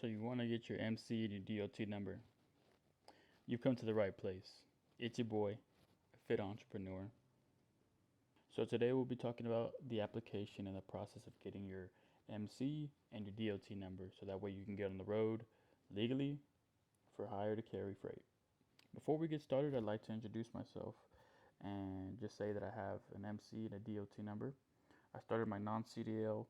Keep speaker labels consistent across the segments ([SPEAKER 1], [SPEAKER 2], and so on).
[SPEAKER 1] So you want to get your MC and your DOT number. You've come to the right place. It's your boy, Fit Entrepreneur. So today we'll be talking about the application and the process of getting your MC and your DOT number so that way you can get on the road legally for hire to carry freight. Before we get started, I'd like to introduce myself and just say that I have an MC and a DOT number. I started my non-CDL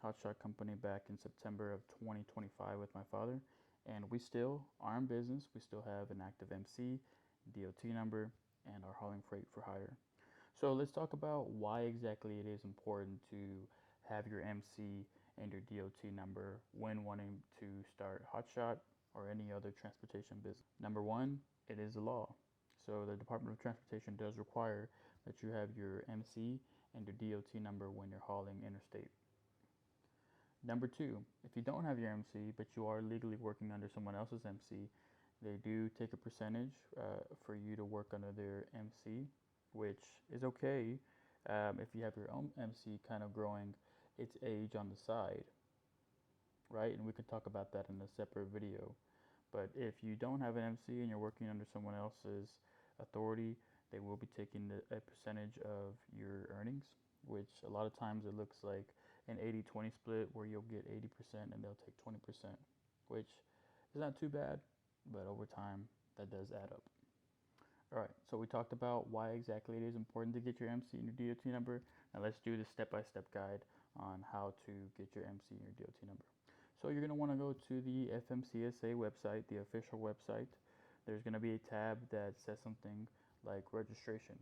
[SPEAKER 1] hotshot company back in September of 2025 with my father, and we still are in business. We still have an active MC, DOT number, and are hauling freight for hire. So let's talk about why exactly it is important to have your MC and your DOT number when wanting to start hotshot or any other transportation business. Number one, it is a law. So the Department of Transportation does require that you have your MC and your DOT number when you're hauling interstate. Number two, if you don't have your MC but you are legally working under someone else's MC, they do take a percentage for you to work under their MC, which is okay if you have your own MC kind of growing its age on the side, right? And we can talk about that in a separate video. But if you don't have an MC and you're working under someone else's authority, they will be taking a percentage of your earnings, which a lot of times it looks like an 80-20 split where you'll get 80% and they'll take 20%, which is not too bad, but over time that does add up. All right, so we talked about why exactly it is important to get your MC and your DOT number. Now let's do the step-by-step guide on how to get your MC and your DOT number. So you're going to want to go to the FMCSA website, the official website. There's going to be a tab that says something like registration.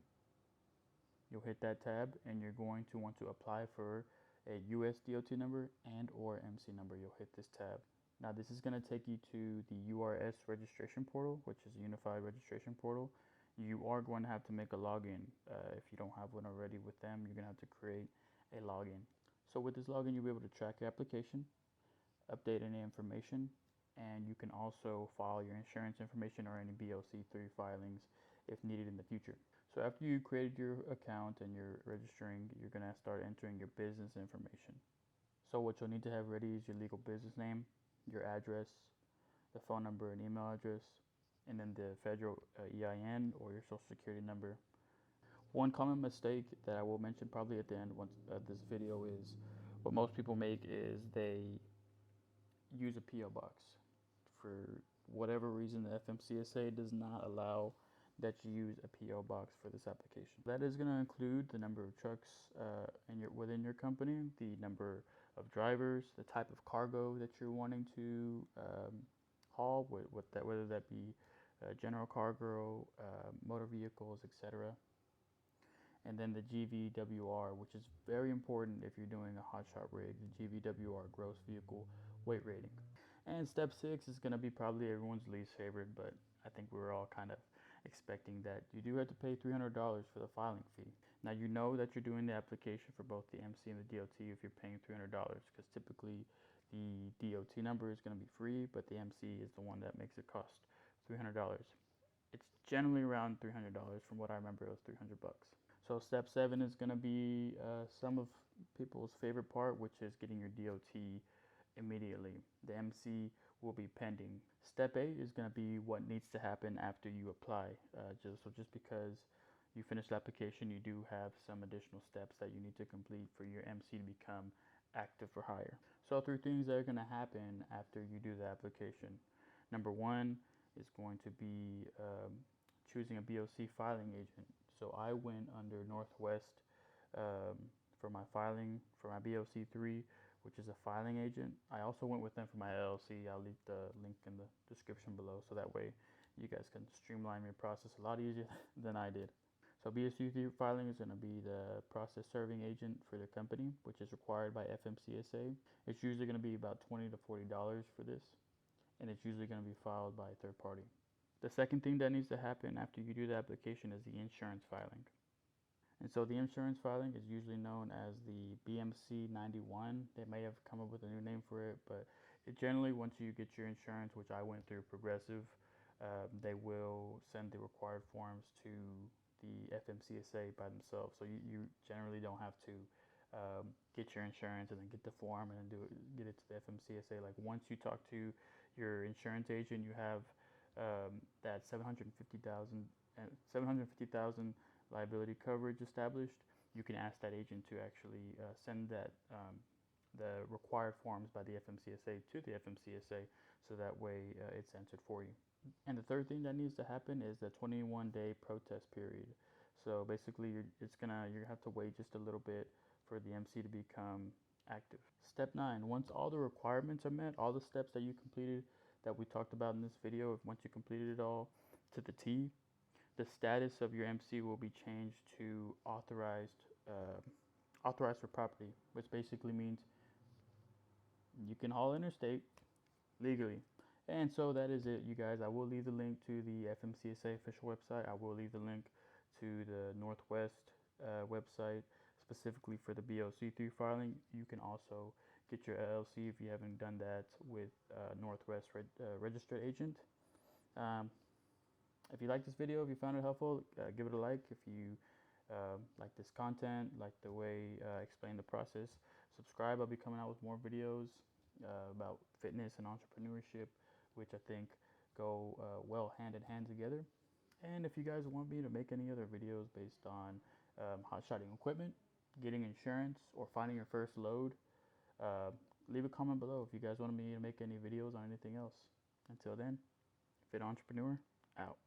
[SPEAKER 1] You'll hit that tab and you're going to want to apply for a US DOT number and or MC number. You'll hit this tab. Now this is going to take you to the URS registration portal, which is a unified registration portal. You are going to have to make a login. If you don't have one already with them, you're going to have to create a login. So with this login, you'll be able to track your application, update any information, and you can also file your insurance information or any BLC3 filings if needed in the future. So after you created your account and you're registering, you're going to start entering your business information. So what you'll need to have ready is your legal business name, your address, the phone number and email address, and then the federal EIN or your social security number. One common mistake that I will mention probably at the end once this video is what most people make is they use a PO box. For whatever reason, the FMCSA does not allow that you use a PO box for this application. That is going to include the number of trucks within your company, the number of drivers, the type of cargo that you're wanting to haul, whether that be general cargo, motor vehicles, etc. And then the GVWR, which is very important if you're doing a hotshot rig, the GVWR, gross vehicle weight rating. And step 6 is going to be probably everyone's least favorite, but I think we were all kind of expecting that you do have to pay $300 for the filing fee. Now you know that you're doing the application for both the MC and the DOT if you're paying $300, because typically the DOT number is going to be free, but the MC is the one that makes it cost $300. It's generally around $300. From what I remember, it was 300 bucks. So step 7 is going to be some of people's favorite part, which is getting your DOT immediately. The MC will be pending. Step 8 is going to be what needs to happen after you apply. Just because you finish the application, you do have some additional steps that you need to complete for your MC to become active for hire. So 3 things that are going to happen after you do the application. Number 1 is going to be choosing a BOC filing agent. So I went under Northwest for my filing for my BOC3, which is a filing agent. I also went with them for my LLC. I'll leave the link in the description below so that way you guys can streamline your process a lot easier than I did. So BOC3 filing is going to be the process serving agent for the company, which is required by FMCSA. It's usually going to be about $20 to $40 for this, and it's usually going to be filed by a third party. The second thing that needs to happen after you do the application is the insurance filing. And so the insurance filing is usually known as the BMC 91. They may have come up with a new name for it, but generally once you get your insurance, which I went through Progressive, they will send the required forms to the FMCSA by themselves. So you generally don't have to get your insurance and then get the form and then get it to the FMCSA. Like once you talk to your insurance agent, you have that 750,000 liability coverage established. You can ask that agent to actually send that the required forms by the FMCSA to the FMCSA, so that way it's answered for you. And the third thing that needs to happen is the 21-day protest period. So basically, you're gonna have to wait just a little bit for the MC to become active. Step 9: once all the requirements are met, all the steps that you completed that we talked about in this video, once you completed it all to the T, the status of your MC will be changed to authorized for property, which basically means you can haul interstate legally. And so that is it, you guys. I will leave the link to the FMCSA official website. I will leave the link to the Northwest website specifically for the BOC3 filing. You can also get your LLC if you haven't done that with Northwest registered agent. If you like this video, if you found it helpful, give it a like. If you like this content, like the way I explain the process, subscribe. I'll be coming out with more videos about fitness and entrepreneurship, which I think go well hand in hand together. And if you guys want me to make any other videos based on hotshotting equipment, getting insurance, or finding your first load, leave a comment below if you guys want me to make any videos on anything else. Until then, Fit Entrepreneur, out.